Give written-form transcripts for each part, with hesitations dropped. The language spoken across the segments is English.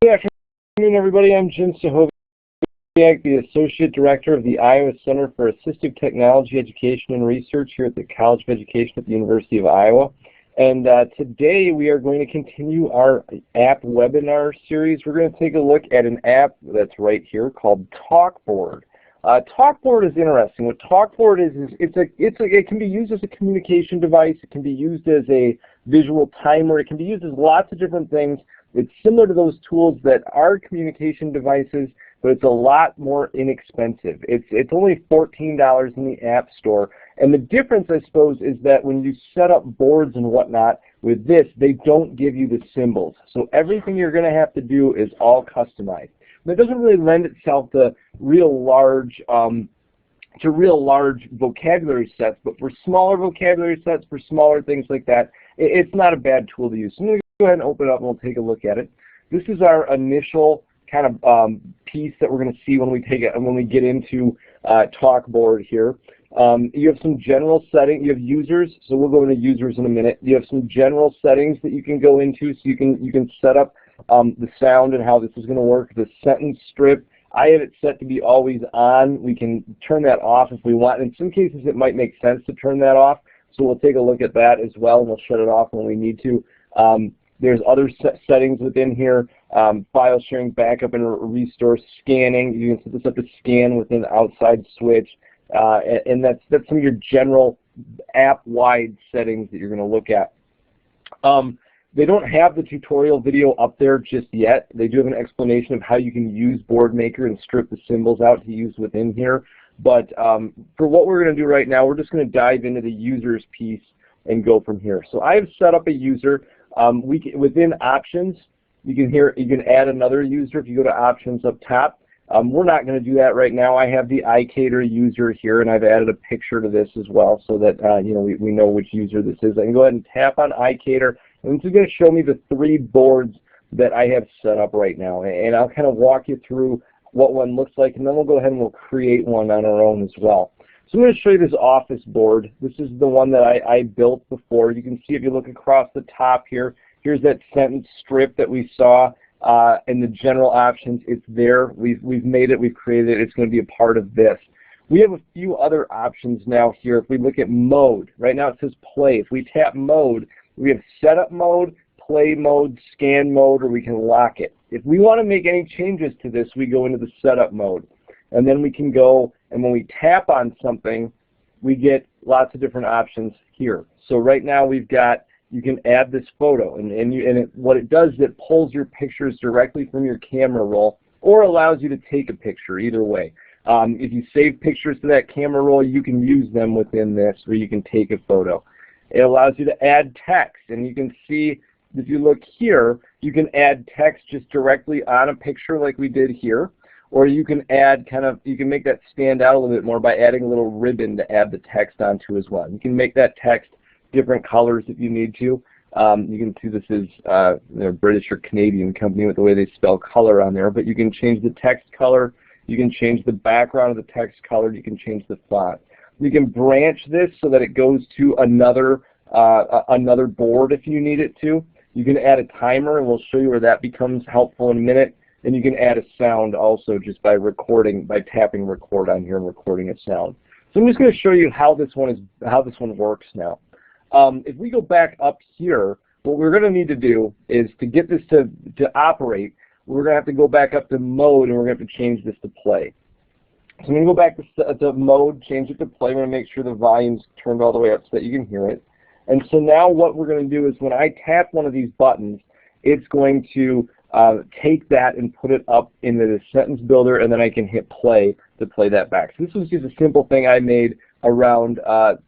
Good afternoon, everybody. I'm Jim Sahoviak, the Associate Director of the Iowa Center for Assistive Technology Education and Research here at the College of Education at the University of Iowa. And today we are going to continue our app webinar series. We're going to take a look at an app that's right here called TalkBoard. TalkBoard is interesting. What TalkBoard is it can be used as a communication device. It can be used as a visual timer. It can be used as lots of different things. It's similar to those tools that are communication devices, but it's a lot more inexpensive. It's only $14 in the App Store. And the difference, I suppose, is that when you set up boards and whatnot with this, they don't give you the symbols. So everything you're going to have to do is all customized. And it doesn't really lend itself to real large vocabulary sets, but for smaller vocabulary sets, for smaller things like that, it's not a bad tool to use. So I'm going to go ahead and open it up and we'll take a look at it. This is our initial kind of piece that we're going to see when we get into TalkBoard here. You have some general settings. You have users, so we'll go into users in a minute. You have some general settings that you can go into, so you can set up the sound and how this is going to work. The sentence strip, I have it set to be always on. We can turn that off if we want. In some cases, it might make sense to turn that off, so we'll take a look at that as well, and we'll shut it off when we need to. There's other settings within here, file sharing, backup and restore, scanning. You can set this up to scan with an outside switch, and that's some of your general app-wide settings that you're going to look at. They don't have the tutorial video up there just yet. They do have an explanation of how you can use BoardMaker and strip the symbols out to use within here. But for what we're going to do right now, we're just going to dive into the users piece and go from here. So I've set up a user. Within options, you can add another user if you go to options up top. We're not going to do that right now. I have the iCater user here, and I've added a picture to this as well, so that we know which user this is. I can go ahead and tap on iCater, and this is going to show me the 3 boards that I have set up right now. And I'll kind of walk you through what one looks like, and then we'll go ahead and we'll create one on our own as well. So I'm going to show you this office board. This is the one that I built before. You can see if you look across the top here, here's that sentence strip that we saw in the general options. It's there. We've made it. We've created it. It's going to be a part of this. We have a few other options now here. If we look at mode, right now it says play. If we tap mode, we have setup mode, play mode, scan mode, or we can lock it. If we want to make any changes to this, we go into the setup mode. And then we can go, and when we tap on something, we get lots of different options here. So right now we've got, you can add this photo, what it does is it pulls your pictures directly from your camera roll, or allows you to take a picture, either way. If you save pictures to that camera roll, you can use them within this, or you can take a photo. It allows you to add text, and you can see, if you look here, you can add text just directly on a picture like we did here. Or you can add you can make that stand out a little bit more by adding a little ribbon to add the text onto as well. You can make that text different colors if you need to. You can see this is a British or Canadian company with the way they spell color on there, but you can change the text color, you can change the background of the text color, you can change the font. You can branch this so that it goes to another board if you need it to. You can add a timer, and we'll show you where that becomes helpful in a minute. And you can add a sound also just by tapping record on here and recording a sound. So I'm just going to show you how this one works now. If we go back up here, what we're going to need to do is to get this to operate, we're going to have to go back up to mode, and we're going to have to change this to play. So I'm going to go back to mode, change it to play. I'm going to make sure the volume's turned all the way up so that you can hear it. And so now what we're going to do is when I tap one of these buttons, it's going to take that and put it up into the sentence builder, and then I can hit play to play that back. So this was just a simple thing I made around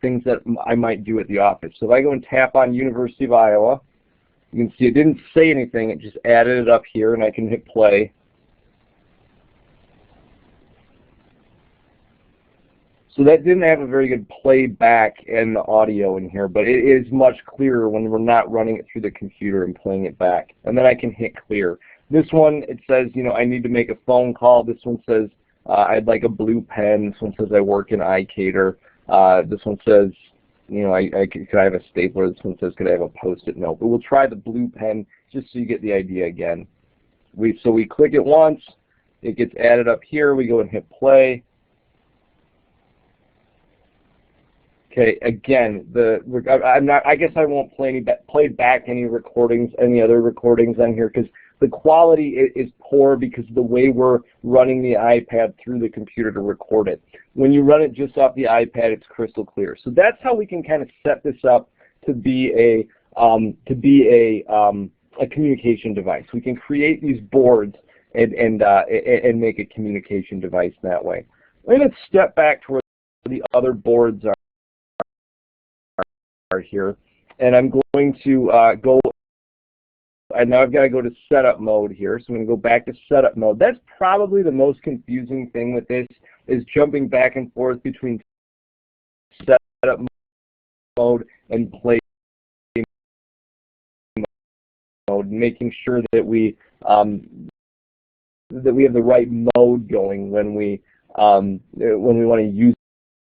things that I might do at the office. So if I go and tap on University of Iowa, you can see it didn't say anything, it just added it up here, and I can hit play. So that didn't have a very good playback in the audio in here, but it is much clearer when we're not running it through the computer and playing it back. And then I can hit clear. This one, it says, I need to make a phone call. This one says, I'd like a blue pen. This one says, I work in iCater. This one says, could I have a stapler? This one says, could I have a Post-it note? But we'll try the blue pen just so you get the idea again. So we click it once, it gets added up here, we go and hit play. Okay, again, I guess I won't play back any recordings, any other recordings on here, because the quality is poor because of the way we're running the iPad through the computer to record it. When you run it just off the iPad, it's crystal clear. So that's how we can kind of set this up to be a communication device. We can create these boards and make a communication device that way. I'm going to step back to where the other boards are here, and I'm going to now I've got to go to setup mode here, so I'm going to go back to setup mode. That's probably the most confusing thing with this, is jumping back and forth between setup mode and play mode, making sure that we have the right mode going when we want to use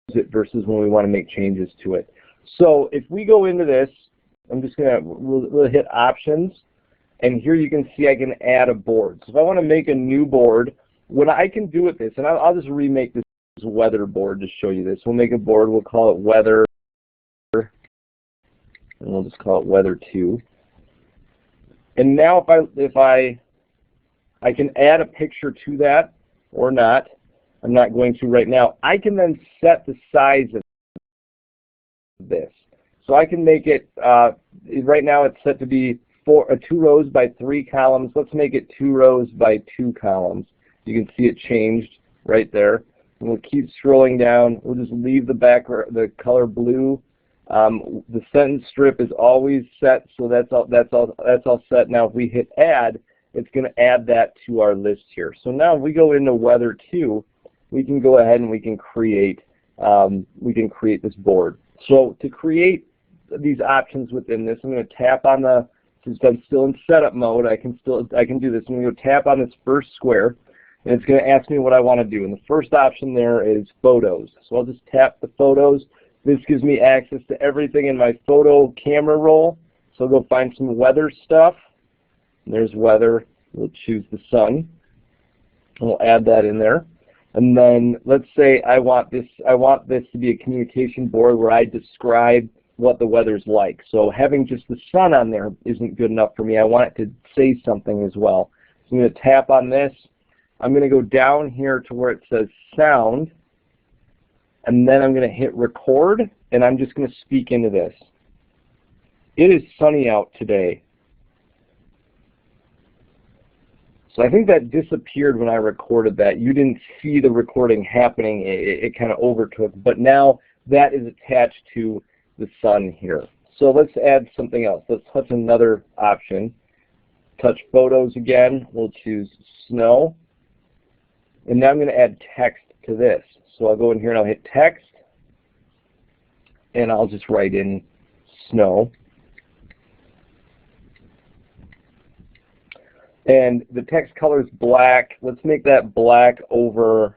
it versus when we want to make changes to it. So if we go into this, we'll hit options, and here you can see I can add a board. So if I want to make a new board, what I can do with this, and I'll just remake this weather board to show you this. We'll make a board, we'll call it weather, and we'll just call it weather 2. And now if I can add a picture to that or not. I'm not going to right now. I can then set the size of this. So I can make it, right now it's set to be 2 rows by 3 columns. Let's make it 2 rows by 2 columns. You can see it changed right there. And we'll keep scrolling down. We'll just leave the color blue. The sentence strip is always set, so that's all set. Now if we hit add, it's going to add that to our list here. So now if we go into weather 2, we can go ahead and we can create this board. So to create these options within this, I'm going to tap on since I'm still in setup mode, I can do this. I'm going to go tap on this first square, and it's going to ask me what I want to do. And the first option there is photos. So I'll just tap the photos. This gives me access to everything in my photo camera roll. So I'll go find some weather stuff. And there's weather. We'll choose the sun, and we'll add that in there. And then let's say I want this to be a communication board where I describe what the weather's like. So having just the sun on there isn't good enough for me. I want it to say something as well. So I'm going to tap on this. I'm going to go down here to where it says sound, and then I'm going to hit record, and I'm just going to speak into this. It is sunny out today. So I think that disappeared when I recorded that. You didn't see the recording happening. It kind of overtook. But now that is attached to the sun here. So let's add something else. Let's touch another option. Touch photos again. We'll choose snow. And now I'm going to add text to this. So I'll go in here and I'll hit text. And I'll just write in snow. And the text color is black. Let's make that black over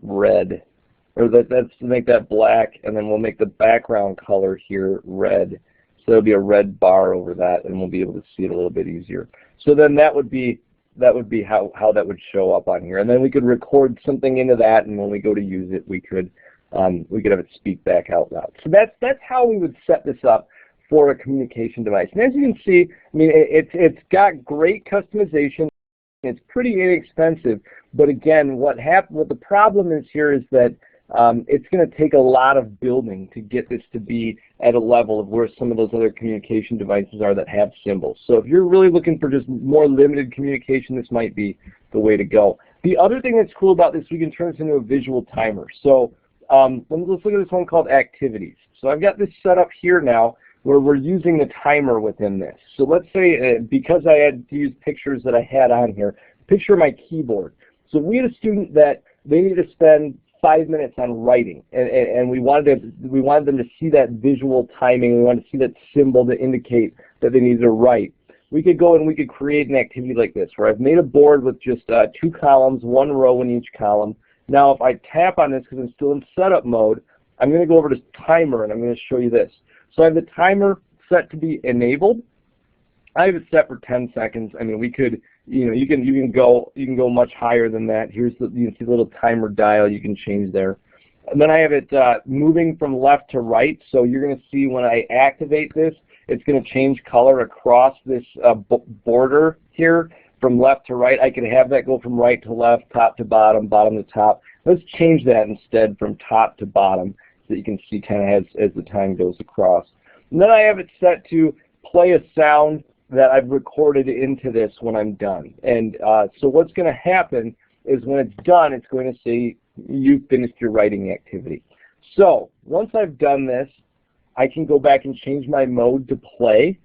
red. Or let's make that black, and then we'll make the background color here red. So there'll be a red bar over that, and we'll be able to see it a little bit easier. So then that would be how that would show up on here. And then we could record something into that, and when we go to use it, we could have it speak back out loud. So that's how we would set this up for a communication device. And as you can see, I mean, it's got great customization. It's pretty inexpensive, but again, what the problem is here is that it's going to take a lot of building to get this to be at a level of where some of those other communication devices are that have symbols. So if you're really looking for just more limited communication, this might be the way to go. The other thing that's cool about this, we can turn this into a visual timer. So let's look at this one called activities. So I've got this set up here now where we're using the timer within this. So let's say, because I had to use pictures that I had on here, picture my keyboard. So we had a student that they needed to spend 5 minutes on writing, and we wanted them to see that visual timing. We wanted to see that symbol to indicate that they needed to write. We could go and we could create an activity like this, where I've made a board with just 2 columns, 1 row in each column. Now if I tap on this, because I'm still in setup mode, I'm going to go over to timer, and I'm going to show you this. So I have the timer set to be enabled. I have it set for 10 seconds. I mean, we could you can go much higher than that. Here's you can see the little timer dial you can change there. And then I have it moving from left to right. So you're going to see when I activate this, it's going to change color across this border here from left to right. I can have that go from right to left, top to bottom, bottom to top. Let's change that instead from top to bottom so that you can see kind of as the time goes across. And then I have it set to play a sound that I've recorded into this when I'm done. And so what's going to happen is when it's done, it's going to say you've finished your writing activity. So once I've done this, I can go back and change my mode to play.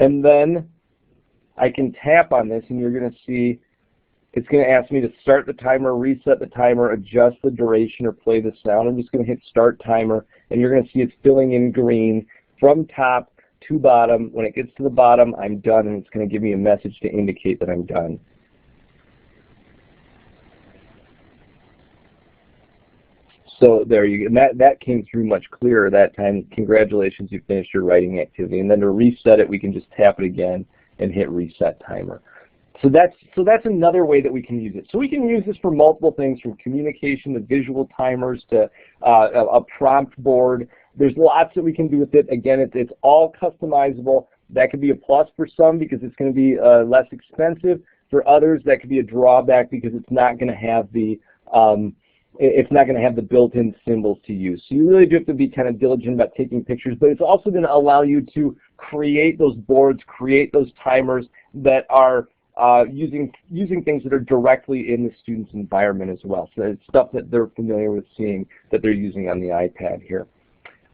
And then I can tap on this and you're going to see it's going to ask me to start the timer, reset the timer, adjust the duration, or play the sound. I'm just going to hit start timer and you're going to see it's filling in green from top to bottom. When it gets to the bottom, I'm done, and it's going to give me a message to indicate that I'm done. So there you go. And that came through much clearer that time. Congratulations, you finished your writing activity. And then to reset it, we can just tap it again and hit reset timer. So that's another way that we can use it. So we can use this for multiple things, from communication to visual timers to a prompt board. There's lots that we can do with it. Again, it's all customizable. That could be a plus for some because it's going to be less expensive. For others, that could be a drawback because it's not going to have the built-in symbols to use. So you really do have to be kind of diligent about taking pictures, but it's also going to allow you to create those boards, create those timers that are using things that are directly in the student's environment as well. So it's stuff that they're familiar with seeing that they're using on the iPad here.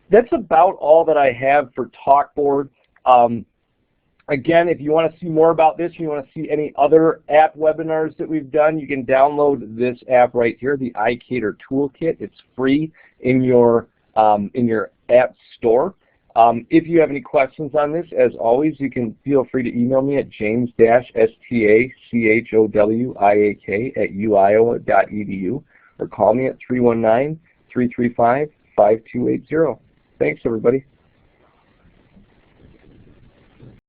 That's about all that I have for TalkBoard. Again, if you want to see more about this, or you want to see any other app webinars that we've done, you can download this app right here, the iCater Toolkit. It's free in your app store. If you have any questions on this, as always, you can feel free to email me at james-stachowyak@uiowa.edu or call me at 319-335-5280. Thanks, everybody.